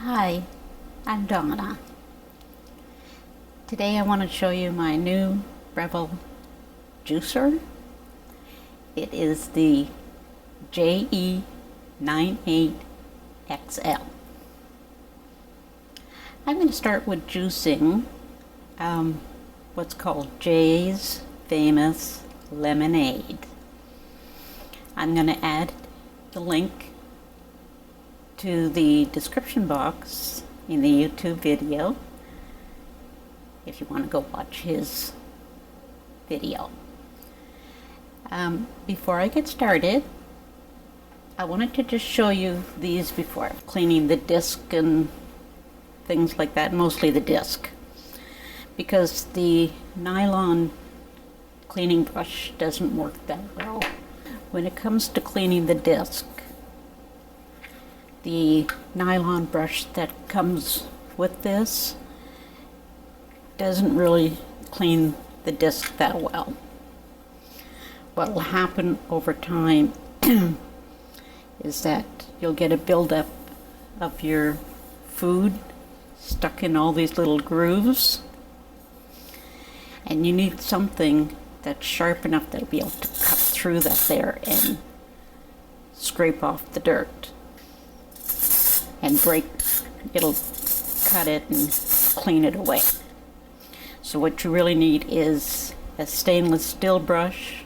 Hi, I'm Donna. Today I want to show you my new Breville juicer. It is the JE98XL. I'm going to start with juicing what's called Jay's Famous Lemonade. I'm going to add the link to the description box in the YouTube video if you want to go watch his video. Before I get started, I wanted to just show you these before cleaning the disc and things like that, mostly the disc, because the nylon cleaning brush doesn't work that well. When it comes to cleaning the disc, the nylon brush that comes with this doesn't really clean the disc that well. What will happen over time is that you'll get a buildup of your food stuck in all these little grooves, and you need something that's sharp enough that'll be able to cut through that there and scrape off the dirt and it'll cut it and clean it away. So what you really need is a stainless steel brush,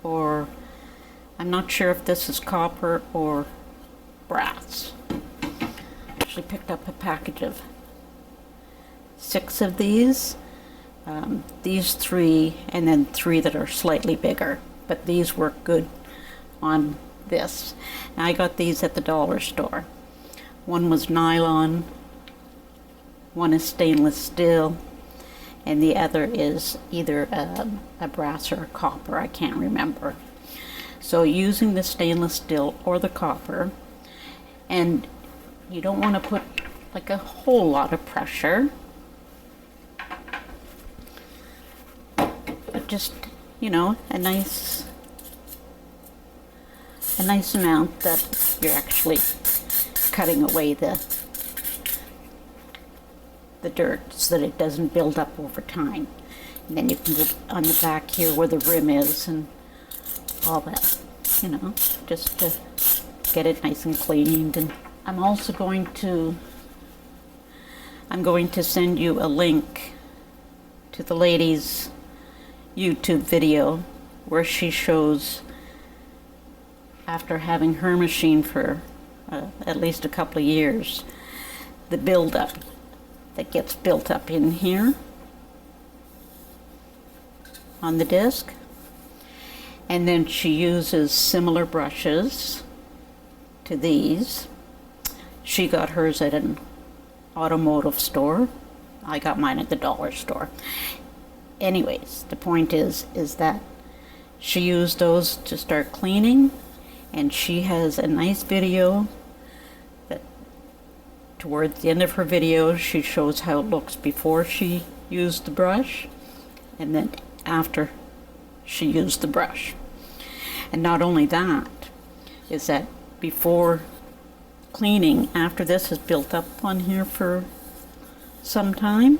or I'm not sure if this is copper or brass. I actually picked up a package of 6 of these 3, and then 3 that are slightly bigger, but these work good on this. And I got these at the dollar store. One was nylon, one is stainless steel, and the other is either a brass or a copper, I can't remember. So using the stainless steel or the copper, and you don't want to put like a whole lot of pressure, but just, you know, a nice amount that you're actually cutting away the dirt so that it doesn't build up over time. And then you can go on the back here where the rim is and all that, you know, just to get it nice and cleaned. And I'm also going to send you a link to the lady's YouTube video where she shows, after having her machine for at least a couple of years, the buildup that gets built up in here on the disc. And then she uses similar brushes to these. She got hers at an automotive store. I got mine at the dollar store. Anyways, the point is that she used those to start cleaning, and she has a nice video that towards the end of her video she shows how it looks before she used the brush and then after she used the brush. And not only that, is that before cleaning, after this has built up on here for some time,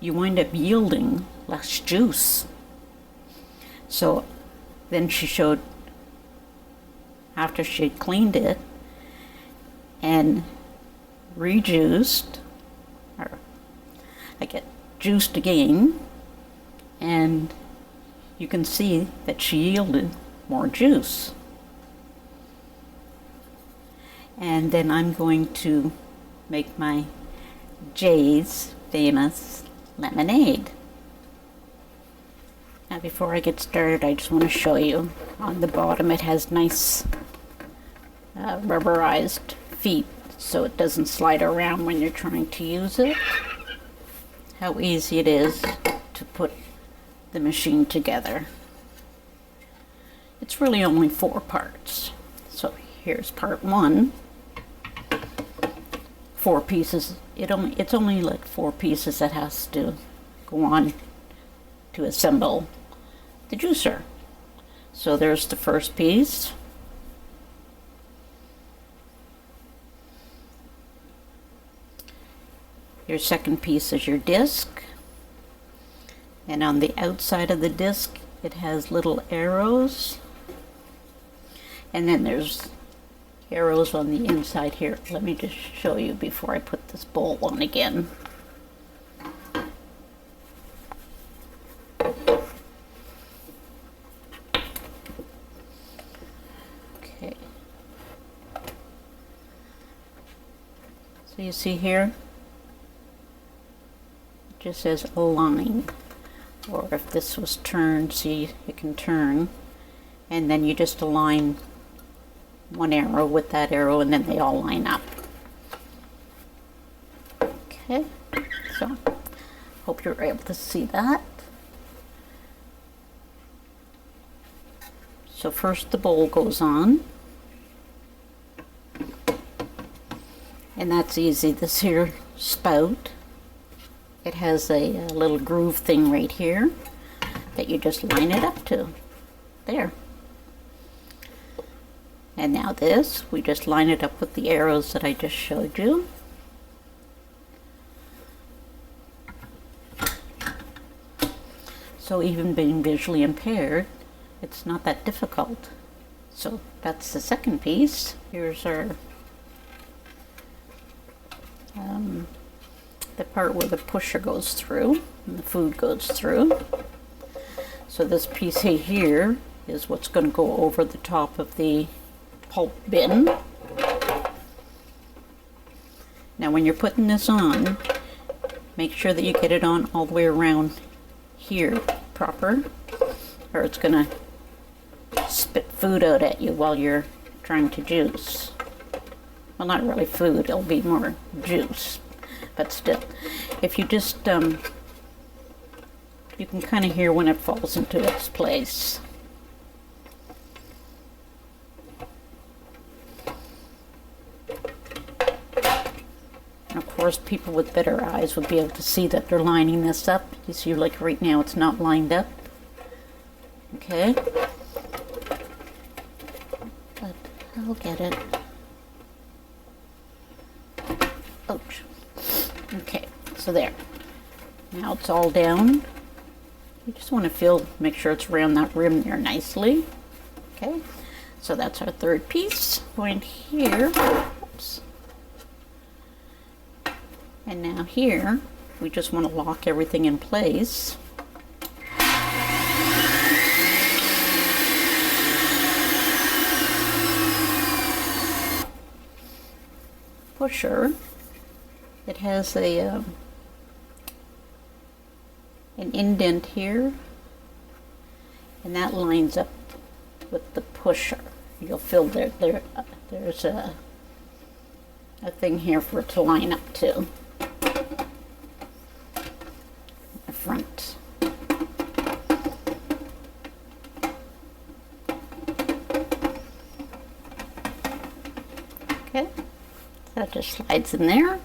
you wind up yielding less juice. So then she showed, after she had cleaned it and rejuiced, or like it juiced again, and you can see that she yielded more juice. And then I'm going to make my Jay's Famous Lemonade. Now before I get started, I just want to show you on the bottom it has nice rubberized feet so it doesn't slide around when you're trying to use it. How easy it is to put the machine together. It's really only 4 parts. So here's part 1. 4 pieces. It's only like 4 pieces that has to go on to assemble the juicer. So there's the first piece. Your second piece is your disc, and on the outside of the disc it has little arrows, and then there's arrows on the inside here. Let me just show you before I put this bowl on again. Okay. So you see here, it just says align. Or if this was turned, see, you can turn, and then you just align one arrow with that arrow, and then they all line up. Okay, so hope you're able to see that. So first the bowl goes on, and that's easy. This here spout, it has a little groove thing right here that you just line it up to. There. And now this, we just line it up with the arrows that I just showed you. So even being visually impaired, it's not that difficult. So that's the second piece. Here's our the part where the pusher goes through and the food goes through. So this piece here is what's going to go over the top of the pulp bin. Now when you're putting this on, make sure that you get it on all the way around here proper, or it's going to spit food out at you while you're trying to juice. Well, not really food, it'll be more juice, but still. If you just, you can kind of hear when it falls into its place. And of course, people with better eyes would be able to see that they're lining this up. You see, like right now, it's not lined up. Okay. But I'll get it. Ouch. Okay, so there. Now it's all down. You just want to make sure it's around that rim there nicely. Okay, so that's our third piece. Going here. Oops. And now here, we just want to lock everything in place. Pusher. It has a an indent here, and that lines up with the pusher. You'll feel there's a thing here for it to line up to. The front. Okay, that just slides in there.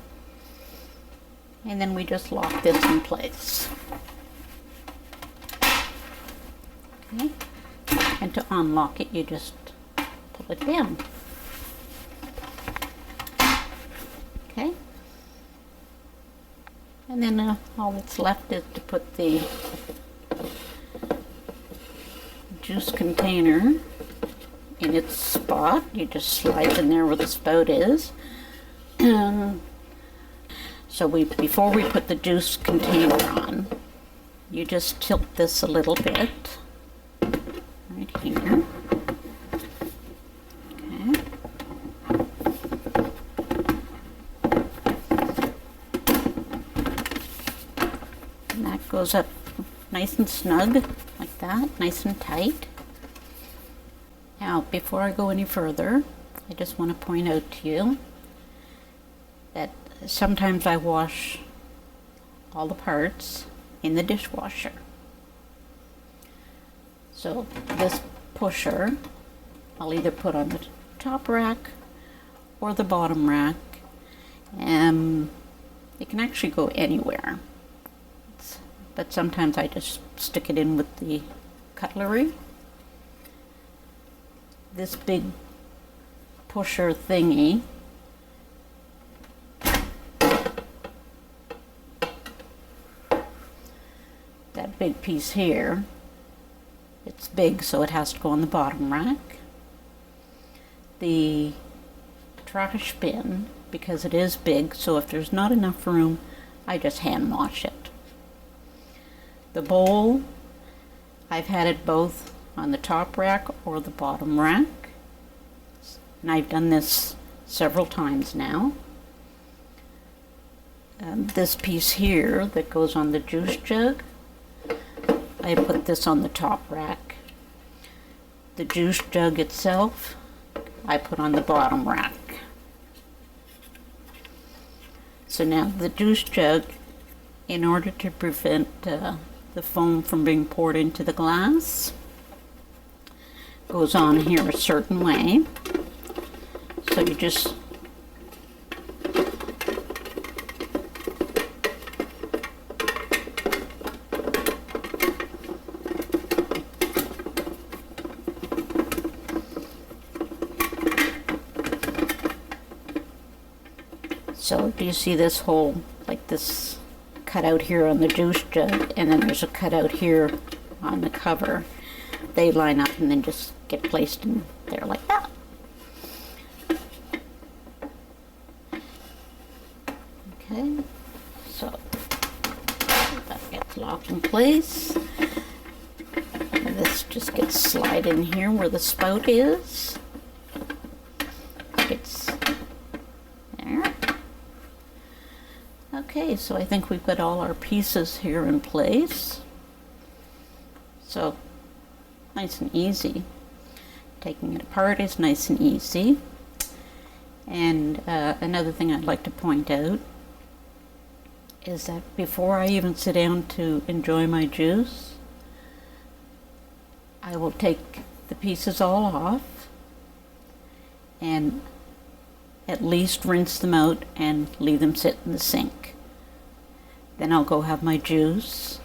And then we just lock this in place. Okay. And to unlock it, you just pull it down. Okay. And then all that's left is to put the juice container in its spot. You just slide in there where the spout is. So before we put the juice container on, you just tilt this a little bit, right here. Okay. And that goes up nice and snug, like that, nice and tight. Now, before I go any further, I just want to point out to you that sometimes I wash all the parts in the dishwasher. So this pusher, I'll either put on the top rack or the bottom rack. It can actually go anywhere. But sometimes I just stick it in with the cutlery. This big pusher thingy big piece here, it's big, so it has to go on the bottom rack. The trash bin, because it is big, so if there's not enough room, I just hand wash it. The bowl, I've had it both on the top rack or the bottom rack, and I've done this several times now. This piece here that goes on the juice jug, I put this on the top rack. The juice jug itself, I put on the bottom rack. So now the juice jug, in order to prevent the foam from being poured into the glass, goes on here a certain way. So you just So do you see this hole, like this cutout here on the juice jug, and then there's a cutout here on the cover. They line up and then just get placed in there like that. Okay, so that gets locked in place. And this just gets slide in here where the spout is. It's there. Okay, so I think we've got all our pieces here in place. So, nice and easy. Taking it apart is nice and easy. And another thing I'd like to point out is that before I even sit down to enjoy my juice, I will take the pieces all off and at least rinse them out and leave them sit in the sink. Then I'll go have my juice,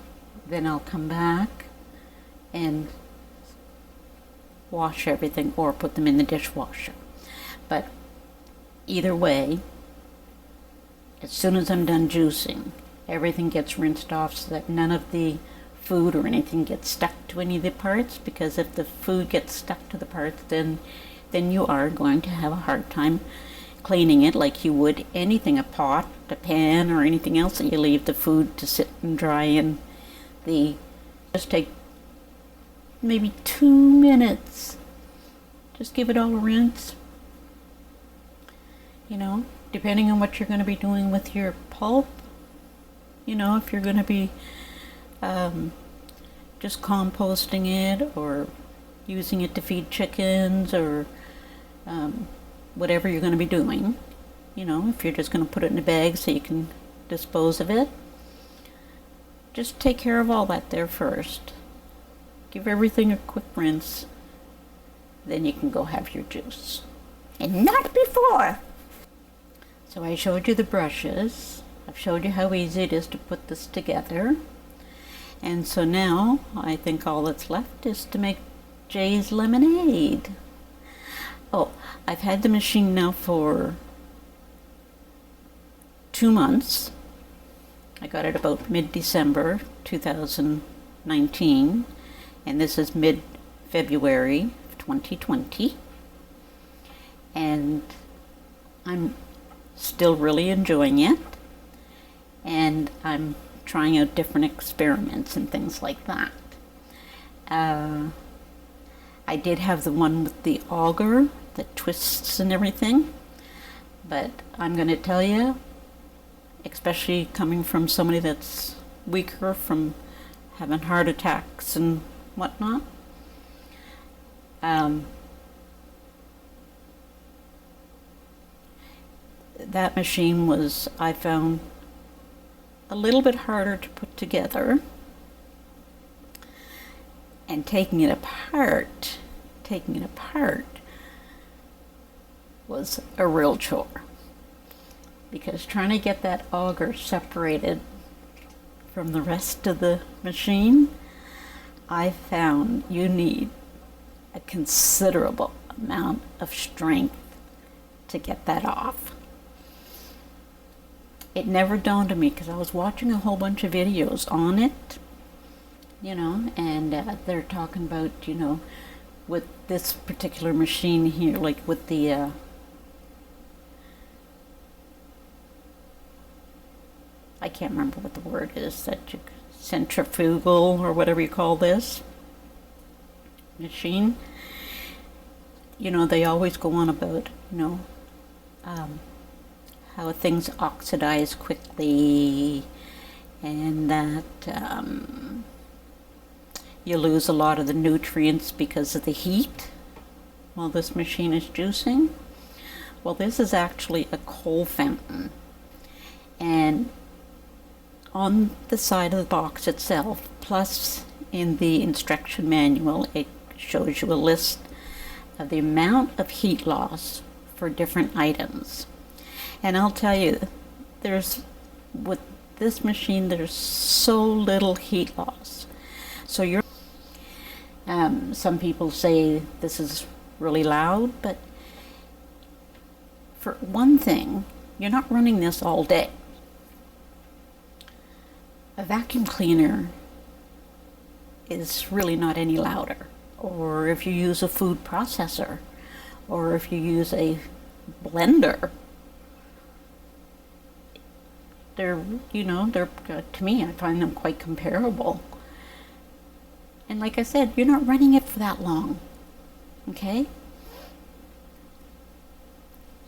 then I'll come back and wash everything or put them in the dishwasher. But either way, as soon as I'm done juicing, everything gets rinsed off so that none of the food or anything gets stuck to any of the parts, because if the food gets stuck to the parts, then you are going to have a hard time cleaning it like you would anything, a pot, a pan, or anything else that you leave the food to sit and dry in. Just take maybe 2 minutes. Just give it all a rinse. You know, depending on what you're going to be doing with your pulp. You know, if you're going to be just composting it or using it to feed chickens or whatever you're going to be doing. You know, if you're just going to put it in a bag so you can dispose of it, just take care of all that there first. Give everything a quick rinse, then you can go have your juice. And not before! So I showed you the brushes. I've showed you how easy it is to put this together. And so now, I think all that's left is to make Jay's lemonade. Oh, I've had the machine now for 2 months. I got it about mid-December 2019, and this is mid-February 2020. And I'm still really enjoying it, and I'm trying out different experiments and things like that. I did have the one with the auger that twists and everything, but I'm going to tell you, especially coming from somebody that's weaker from having heart attacks and whatnot, that machine was, I found, a little bit harder to put together, and taking it apart was a real chore, because trying to get that auger separated from the rest of the machine, I found you need a considerable amount of strength to get that off. It never dawned on me, because I was watching a whole bunch of videos on it, you know, and they're talking about, you know, with this particular machine here, like with the I can't remember what the word is, that you, centrifugal or whatever you call this machine. You know, they always go on about, you know, how things oxidize quickly, and that you lose a lot of the nutrients because of the heat while this machine is juicing. Well, this is actually a coal fountain, and on the side of the box itself, plus in the instruction manual, it shows you a list of the amount of heat loss for different items. And I'll tell you, there's, with this machine, there's so little heat loss. So you're, some people say this is really loud, but for one thing, you're not running this all day. A vacuum cleaner is really not any louder. Or if you use a food processor, or if you use a blender, they're, you know, they're, to me, I find them quite comparable. And like I said, you're not running it for that long, okay?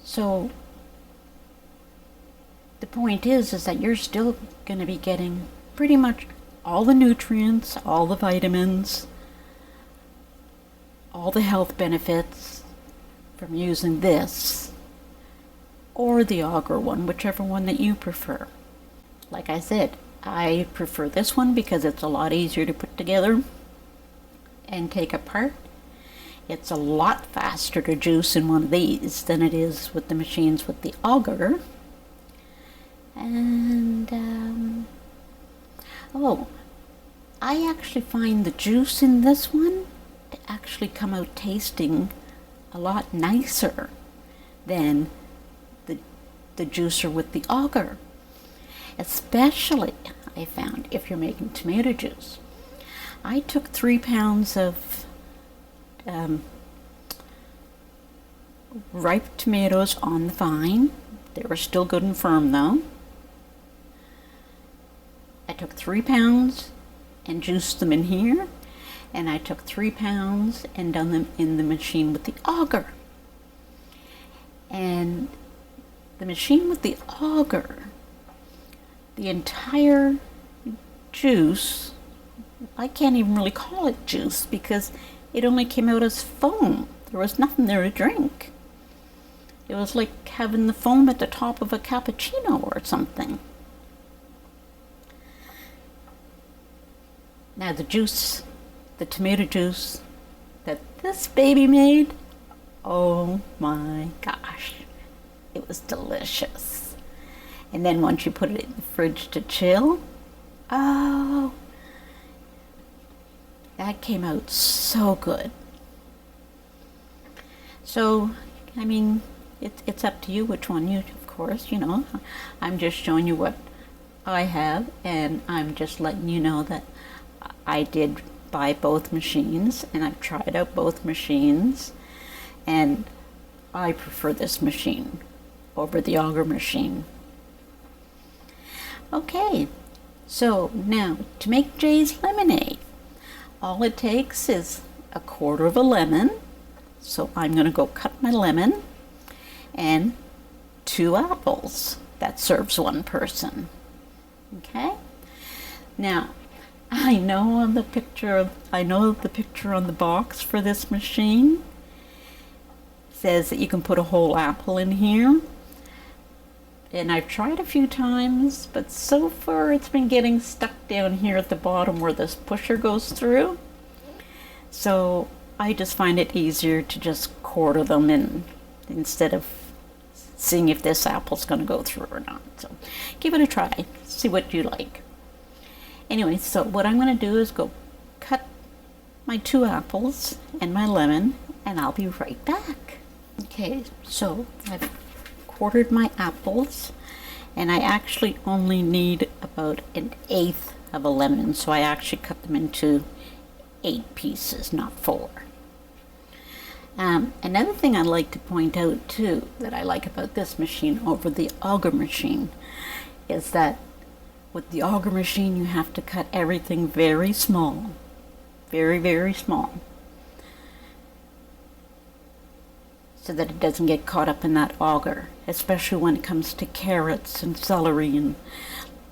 So the point is that you're still going to be getting pretty much all the nutrients, all the vitamins, all the health benefits from using this or the auger one, whichever one that you prefer. Like I said, I prefer this one because it's a lot easier to put together and take apart. It's a lot faster to juice in one of these than it is with the machines with the auger. And oh, I actually find the juice in this one to actually come out tasting a lot nicer than the juicer with the auger. Especially, I found, if you're making tomato juice. I took 3 pounds of ripe tomatoes on the vine. They were still good and firm though. I took 3 pounds and juiced them in here, and I took 3 pounds and done them in the machine with the auger. And the machine with the auger, the entire juice, I can't even really call it juice because it only came out as foam. There was nothing there to drink. It was like having the foam at the top of a cappuccino or something. Now the juice, the tomato juice that this baby made, oh my gosh, it was delicious. And then once you put it in the fridge to chill, oh, that came out so good. So, I mean, it's up to you which one you, of course, you know. I'm just showing you what I have, and I'm just letting you know that I did buy both machines, and I've tried out both machines, and I prefer this machine over the auger machine. Okay, so now to make Jay's lemonade, all it takes is 1/4 of a lemon. So I'm going to go cut my lemon, and 2 apples. That serves 1 person. Okay? Now, I know on the picture, on the box for this machine says that you can put a whole apple in here. And I've tried a few times, but so far it's been getting stuck down here at the bottom where this pusher goes through. So I just find it easier to just quarter them in instead of seeing if this apple's going to go through or not. So give it a try, see what you like. Anyway, so what I'm going to do is go cut my 2 apples and my lemon, and I'll be right back. Okay, so I've quartered my apples, and I actually only need about 1/8 of a lemon, so I actually cut them into 8 pieces, not 4. Another thing I'd like to point out too that I like about this machine over the auger machine is that with the auger machine you have to cut everything very small, very small, so that it doesn't get caught up in that auger, especially when it comes to carrots and celery and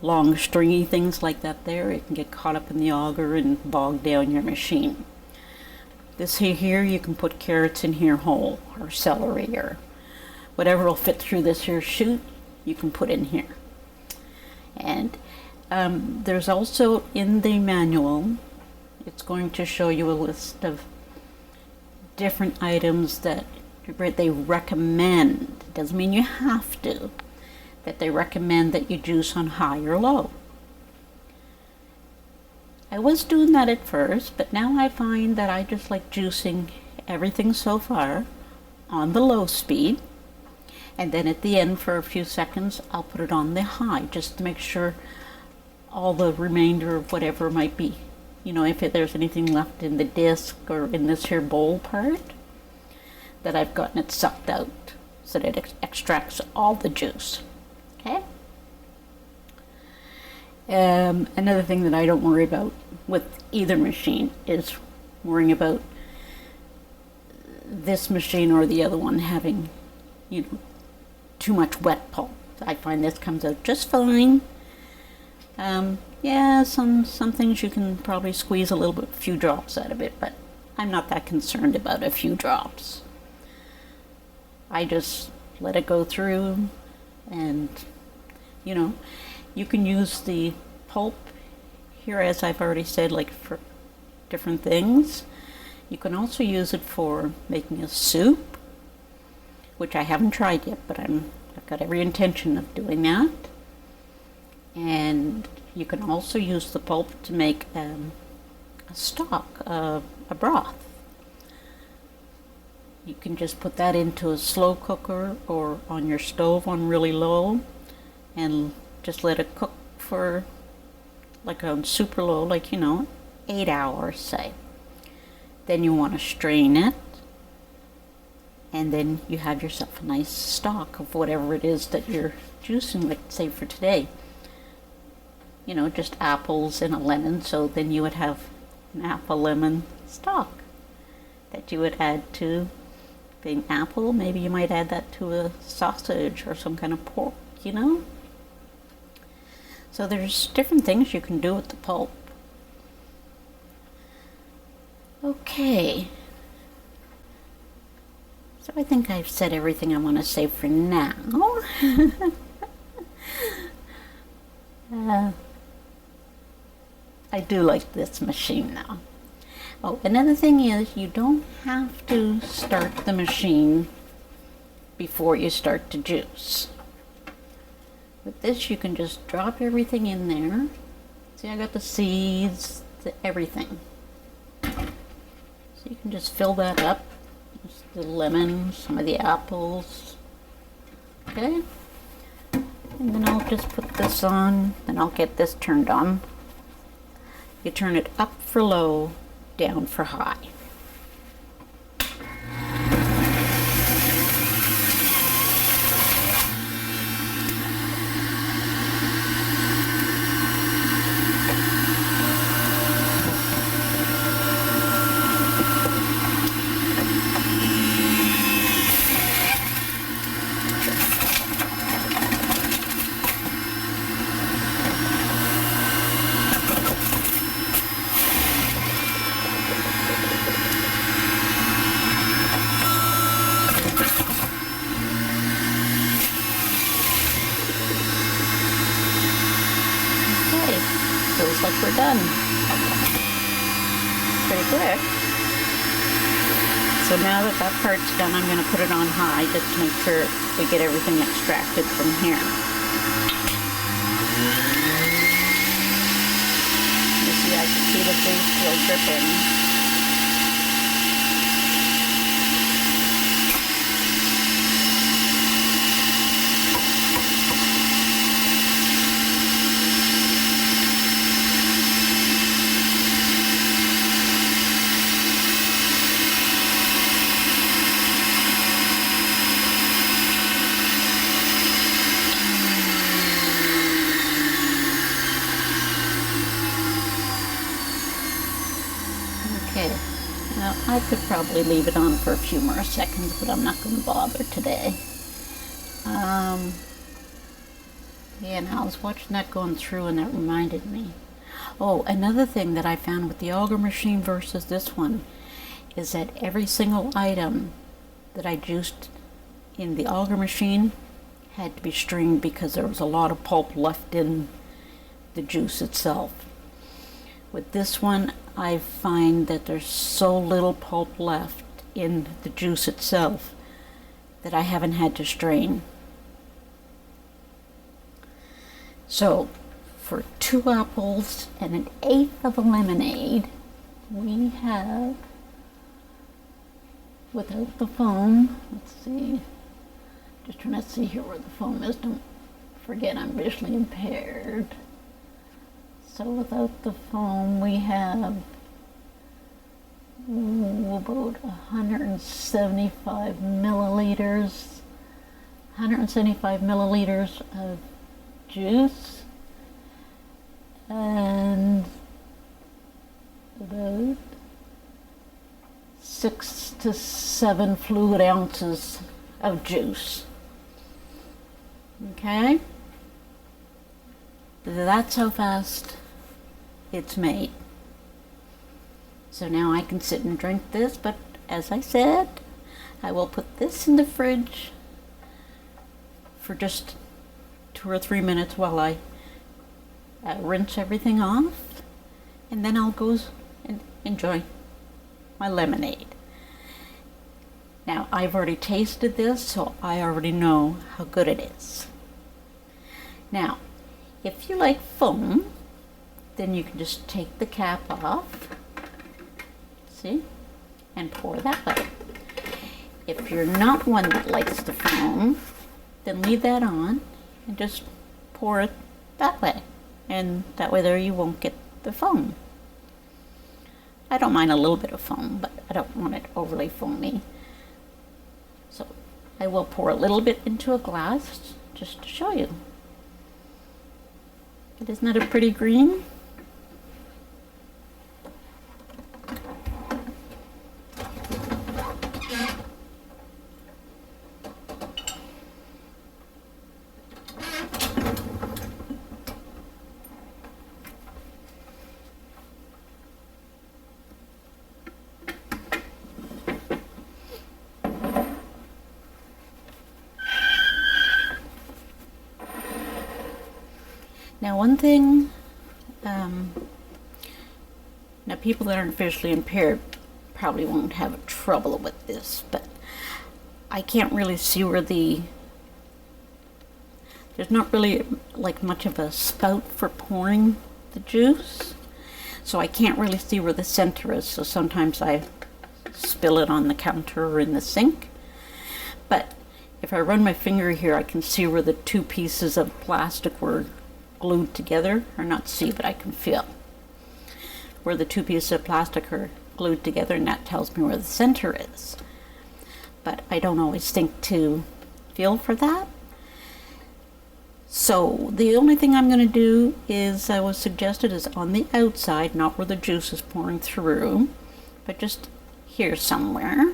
long stringy things like that there. It can get caught up in the auger and bog down your machine. This here, you can put carrots in here whole, or celery, or whatever will fit through this here chute, you can put in here. And there's also in the manual, it's going to show you a list of different items that they recommend. It doesn't mean you have to, that they recommend that you juice on high or low. I was doing that at first, but now I find that I just like juicing everything so far on the low speed, and then at the end for a few seconds I'll put it on the high, just to make sure all the remainder of whatever might be, you know, if there's anything left in the disc or in this here bowl part, that I've gotten it sucked out so that it extracts all the juice. Okay? Another thing that I don't worry about with either machine is worrying about this machine or the other one having, you know, too much wet pulp. I find this comes out just fine. Yeah, some things you can probably squeeze a few drops out of it, but I'm not that concerned about a few drops. I just let it go through, and you know, you can use the pulp here, as I've already said, like for different things. You can also use it for making a soup, which I haven't tried yet, but I've got every intention of doing that. And you can also use the pulp to make a stock, a broth. You can just put that into a slow cooker or on your stove on really low and just let it cook for, like on super low, like, you know, 8 hours, say. Then you want to strain it, and then you have yourself a nice stock of whatever it is that you're juicing, like say for today, you know, just apples and a lemon. So then you would have an apple lemon stock that you would add to being apple. Maybe you might add that to a sausage or some kind of pork, you know. So there's different things you can do with the pulp. Okay. So I think I've said everything I want to say for now. I do like this machine now. Oh, another thing is you don't have to start the machine before you start to juice. With this, you can just drop everything in there. See, I got the seeds, everything. So you can just fill that up. Just the lemon, some of the apples. Okay? And then I'll just put this on, then I'll get this turned on. You turn it up for low, down for high. Looks like we're done. Pretty quick. So now that that part's done, I'm going to put it on high just to make sure we get everything extracted from here. You see, I can see the juice still dripping. I could probably leave it on for a few more seconds, but I'm not going to bother today. Yeah, and I was watching that going through, and that reminded me. Oh, another thing that I found with the auger machine versus this one is that every single item that I juiced in the auger machine had to be strained because there was a lot of pulp left in the juice itself. With this one, I find that there's so little pulp left in the juice itself that I haven't had to strain. So, for 2 apples and 1/8 of a lemonade, we have, without the foam, let's see, just trying to see here where the foam is, don't forget I'm visually impaired. So without the foam, we have about 175 milliliters of juice and about 6 to 7 fluid ounces of juice. Okay? That's how fast it's made. So now I can sit and drink this, but as I said, I will put this in the fridge for just 2 or 3 minutes while I rinse everything off, and then I'll go and enjoy my lemonade. Now, I've already tasted this, so I already know how good it is. Now, if you like foam, then you can just take the cap off, see, and pour that way. If you're not one that likes the foam, then leave that on and just pour it that way. And that way there you won't get the foam. I don't mind a little bit of foam, but I don't want it overly foamy. So I will pour a little bit into a glass just to show you. But isn't that a pretty green? Now one thing, now people that aren't visually impaired probably won't have trouble with this, but I can't really see where there's not really like much of a spout for pouring the juice, so I can't really see where the center is, so sometimes I spill it on the counter or in the sink. But if I run my finger here, I can see where the 2 pieces of plastic were glued together, or not see, but I can feel where the 2 pieces of plastic are glued together, and that tells me where the center is. But I don't always think to feel for that. So the only thing I'm going to do is, I was suggested, is on the outside, not where the juice is pouring through, but just here somewhere,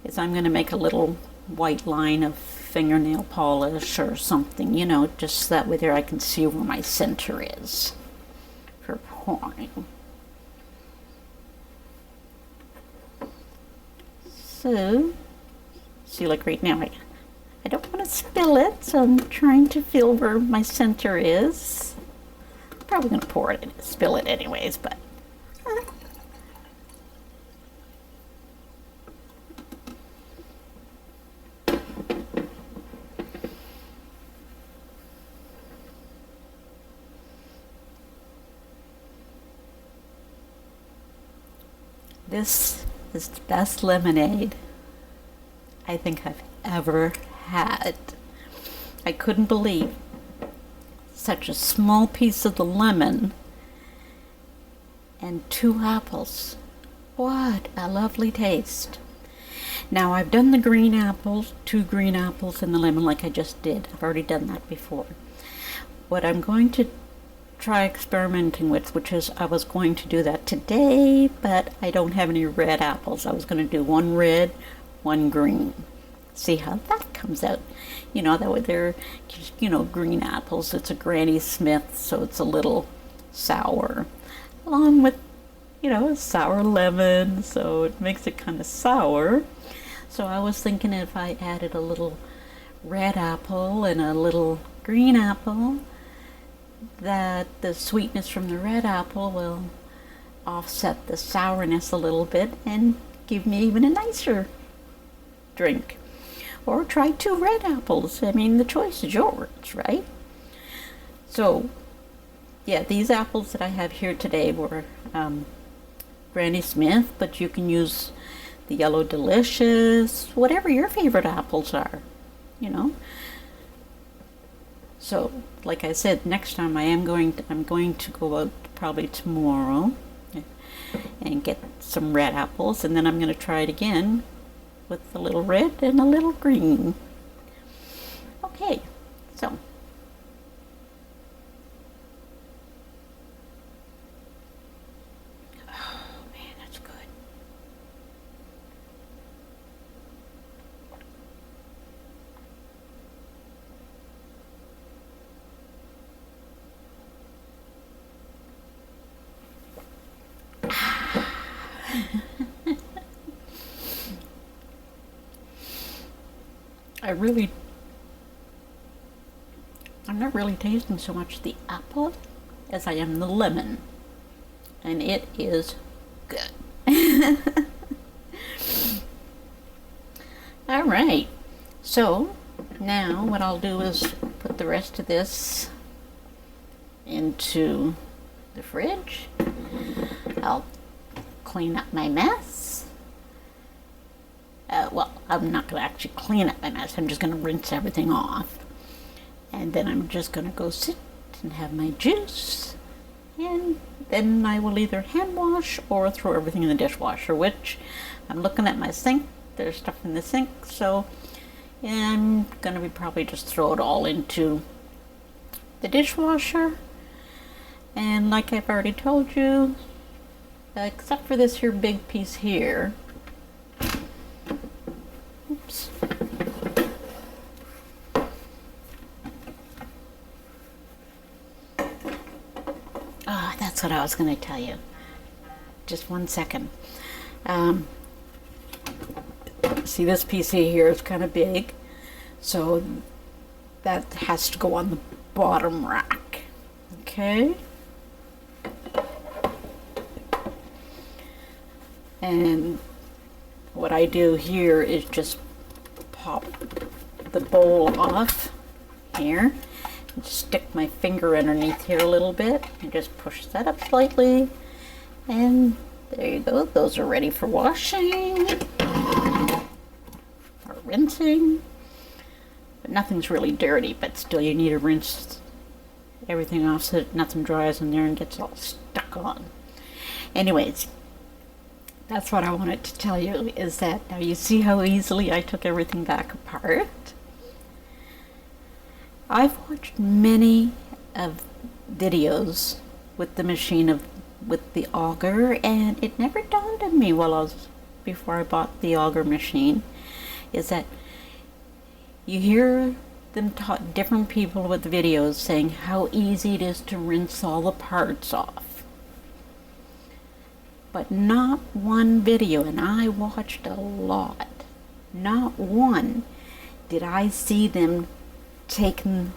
is I'm going to make a little white line of fingernail polish or something, you know, just that way there I can see where my center is for pouring. So, see, like right now, I don't want to spill it, so I'm trying to feel where my center is. I'm probably going to pour it and spill it anyways, but this is the best lemonade I think I've ever had. I couldn't believe such a small piece of the lemon and 2 apples. What a lovely taste. Now I've done the green apples, 2 green apples and the lemon like I just did. I've already done that before. What I'm going to try experimenting with, which is I was going to do that today, but I don't have any red apples. I was going to do one red, one green. See how that comes out. You know, that way they're, you know, green apples. It's a Granny Smith, so it's a little sour. Along with, you know, a sour lemon, so it makes it kind of sour. So I was thinking if I added a little red apple and a little green apple, that the sweetness from the red apple will offset the sourness a little bit and give me even a nicer drink. Or try 2 red apples. I mean, the choice is yours, right? So, yeah, these apples that I have here today were Granny Smith, but you can use the Yellow Delicious, whatever your favorite apples are, you know. So, like I said, next time I'm going to go out probably tomorrow and get some red apples, and then I'm going to try it again with a little red and a little green. Okay, so oh man, that's good. I'm not really tasting so much the apple as I am the lemon, and it is good. All right, so now what I'll do is put the rest of this into the fridge. I'll clean up my mess. Well, I'm not going to actually clean up my mess. I'm just going to rinse everything off. And then I'm just going to go sit and have my juice. And then I will either hand wash or throw everything in the dishwasher, which I'm looking at my sink. There's stuff in the sink, so I'm going to be probably just throw it all into the dishwasher. And like I've already told you, except for this here big piece here. Oops. Ah, that's what I was going to tell you. Just one second. See, this piece here is kind of big, so that has to go on the bottom rack. Okay. And what I do here is just pop the bowl off here and stick my finger underneath here a little bit and just push that up slightly, and there you go. Those are ready for washing or rinsing, but nothing's really dirty, but still you need to rinse everything off so that nothing dries in there and gets all stuck on. Anyways, that's what I wanted to tell you, is that now you see how easily I took everything back apart. I've watched many of videos with the machine with the auger, and it never dawned on me before I bought the auger machine, is that you hear them taught different people with videos saying how easy it is to rinse all the parts off. But not one video, and I watched a lot, not one did I see them taking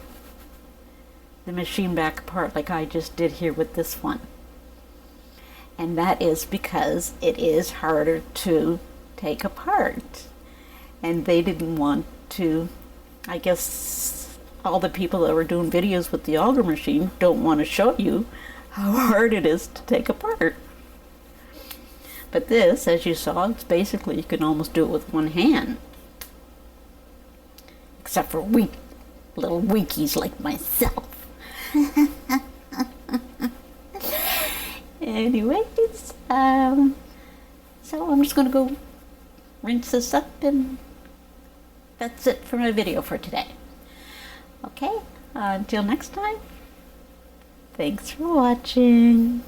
the machine back apart like I just did here with this one. And that is because it is harder to take apart. And they didn't want to, I guess all the people that were doing videos with the auger machine don't want to show you how hard it is to take apart. But this, as you saw, it's basically, you can almost do it with one hand. Except for little weakies like myself. Anyways, so I'm just going to go rinse this up, and that's it for my video for today. Okay, until next time, Thanks for watching.